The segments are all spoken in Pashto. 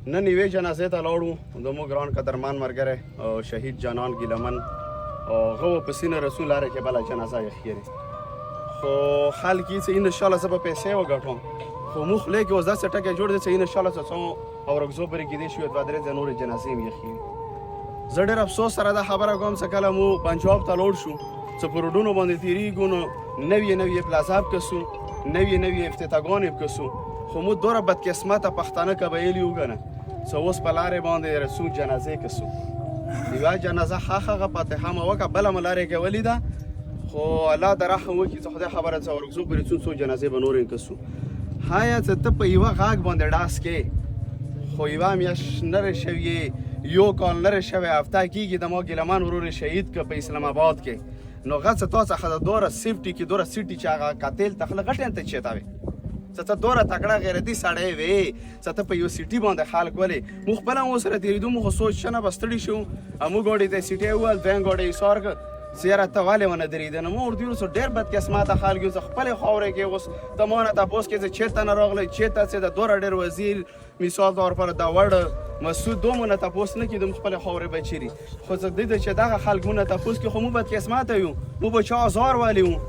نن یوې جنازې ته لاړو د مو ګران قدرمان ملګری شهید جانان ګیلمن هغه په سینه رسول لاره کې بله جنازه یې خیرې خو خلک یې چې انشاءالله زه به پیسې وګټم خو موږ خولې کې اوس داسې ټکی جوړ دی چې انشاءالله څه اورګزو پرې کېدی شي دوه درې ځای نورې جنازې هم یې خیري زه ډېر افسوس سره دا خبره کوم چې کله مو پنجاب ته لاړ شو چې په روډونو باندې تېرېږو نو نوې پلازاب کسو نوې افتتاحګانې کسو خو موږ دومره بدقسمته پښتانه قبایل یو که نه څه اوس په لارې باندې رسو جنازې کسو یوه جنازه هغه فاتحه مه وکړه بله مو لارې کې ولیده خو الله د رحم وکړي چې خدای خبره څه ورکزو پرې څو جنازې به نورې کسو هایا چې ته په یوه غاږ باندې ډاس کې خو یوه میاشت نرې شوې یو کال نرې شوی هفته کېږي د ما ګیلمان ورور شهید که په اسلام آباد کې نو غه څه تا څخه د دوره سیفټي کې دوره سیټي چې هغه قاتل تخله غټیان ته چېته وې څه ته دوره تکړه غیرتي سړی وې څه ته په یو سیټي باندې خلک ولې موږ خپله هم ورسره تېرېدو موږ خو سوچ شه نه به ستړي شو موږ ګاډۍ ته سیټی وویل دویم ګاډۍ ایسار کړ چې یاره ته ولې ونه درېده نو موږ ورته ویلو ډېر بدقسمته خلک یو چې خپلې خاورې کې اوس ته ما نه تپوس کې چې چېرته نه راغلی چېرته چې د دوره ډېر وزیر مثال طور پر د وړ مسعود دو مو نه تپوس نه کېدو خپلې خاورې به چیري خو څه دی چې دغه خلک مو نه تپوس کړي خو موږ بدقسمته یو موږ به چا ازار والي وو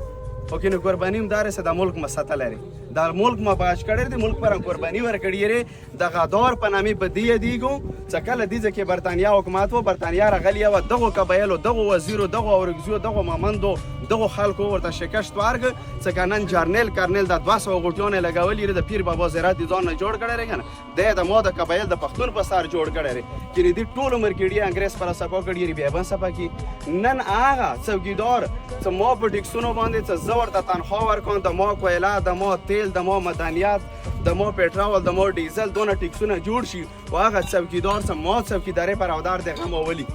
خو که نه قرباني هم داره چې د ملک مسته لري د ملک ما باج کړی دی ملک پر هم قرباني ورکړې دی د غدار په نامې په دی دیګو چې کله دې ځای کې برطانیا حکومت و برطانیا راغلې وه دغو قبایلو دغو وزیرو دغو اورګزیو دغو مامندو دغو خلکو ورته شکست ورکړ چې که نن جرنیل کرنیل د 200 غوټیانې لګولي د پیر بابا زیارت یې ځان نه جوړ کړی دی که نه دی د ما د قبایل د پښتون په سر جوړ کړی دی چې دې ټول عمر کې ډېر انګریز پر سپا کړي بیا به سپا کړي نن هغه څوکیدار چې ما په ټیکسونو باندې چې زه ورته تنخوا ورکوم د ما کویله د ما تیل د ما مدنیات د ما پټرول د ما ډیزل دونه ټیکسونه جوړ شي او هغه څوکیدار چې ما څوکیدارۍ پر اودار د غم اولي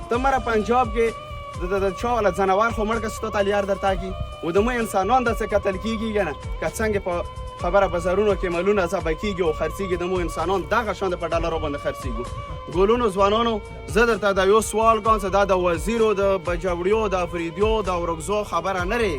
ته مره پنجاب کې د چا والا ځناور خو مړ که ستو تالیار درته کړي او د مو انسانان داسې قتل کېږي که نه که څنګه په خبره بازارونو کې ملونه ذبح کېږي او خرڅېږي د مو انسانان دغه شان په ډالرو باندې خرڅېږي ګلونو ځوانانو زه درته دا یو سوال کوم چې دا د وزیرو د بجوړیو د افریدیو د اورګزو خبره نه رې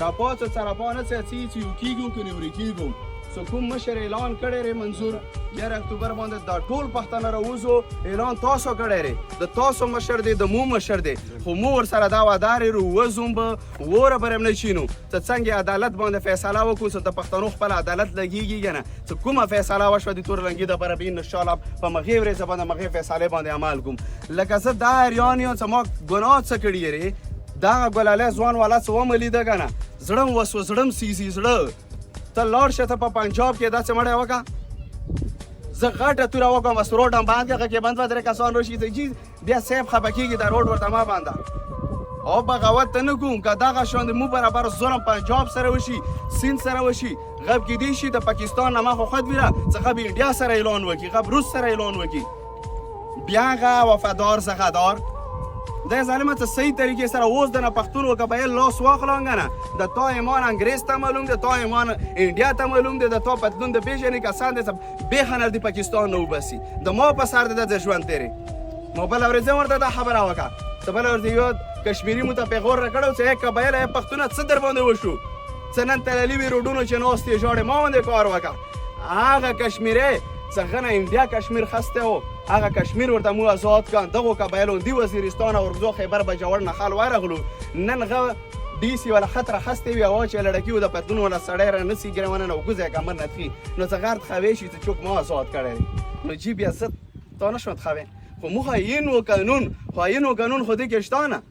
راپاڅه څه راپانه څه چې یو کېږو که نه ورکېږو څه کوم مشر اعلان کړی دی منظور 11 اکتوبر باندې دا ټول پښتانه راوځو اعلان تاسو کړی دی د تاسو مشر دی د مو مشر دی خو مو ورسره دا وعده لرو وځو به وره پر هم نه چینو چې څنګه عدالت باندې فیصله وکړو چې د پښتنو خپل عدالت لګېږي که نه چې کومه فیصله وشوه د تور رنګي دپاره به انشاءالله په مغې ورځې باندې مغې فیصلې باندې عمل کوم لکه زه دا حیران یم چې ما ګناه څه کړي یې دغه ګلالی ځوان والا څه ومه لیده که نه زړه م وسو زړه م سیزي زړه ته لاړ شه ته په پنجاب کې داسې مړی وکړه زه غټه توره وکړم بس روډ هم بند کړه هغه کې بند به درې کسان راشي چې جي بیا صاحب خفه کېږي دا روډ ورته مه بنده او بغاوت ته نه کوم که دغه شان د مو برابر ظلم پنجاب سره وشي سیند سره وشي غب کېدی شي د پاکستان نه مخ خود بیره څه غب انډیا سره اعلان وکړي غب روس سره اعلان وکړي بیا هغه وفادار زغدار د ظالمه څه صحیح طریقې سره اوس د نه پښتون و قبایل لاس واخلان که نه د تا ایمان انګریز ته معلوم دی تا ایمان انډیا ته معلوم دی د تا پتلون د پېژنې کسان دی بېخنر د پاکستان نه وباسي د ما په سر دی د ژوند تېرې ما بله ورځ ورته دا خبره وکړه ته بله ورځ یو کشمیري مو ته پیغور راکړی و چې ای قبایله ای پښتونه څه در باندې وشو څه نن تللي وي روډونو چې ناست یې ژاړې ما باندې کار وکړه هغه کشمیری څنګه نه انډیا کشمیر خسته و هغه کشمیر ورته مو آزاد کړه دغو قبایلو دی وزیرستان او اورګزو خیبر بجوړ نه خال ورغلو نن هغه ډي سي والا خط راخستی وي هوا چې لړکي و د پتلون والا سړی رانسي ګرمانه نه وګوځی کمر نه تخي نو څه غرد خوی شي چې چوک ما آزاد کړی نو جی بیا زه تا نه شم تخوی خو مو خاین و قانون خو دې کې شته نه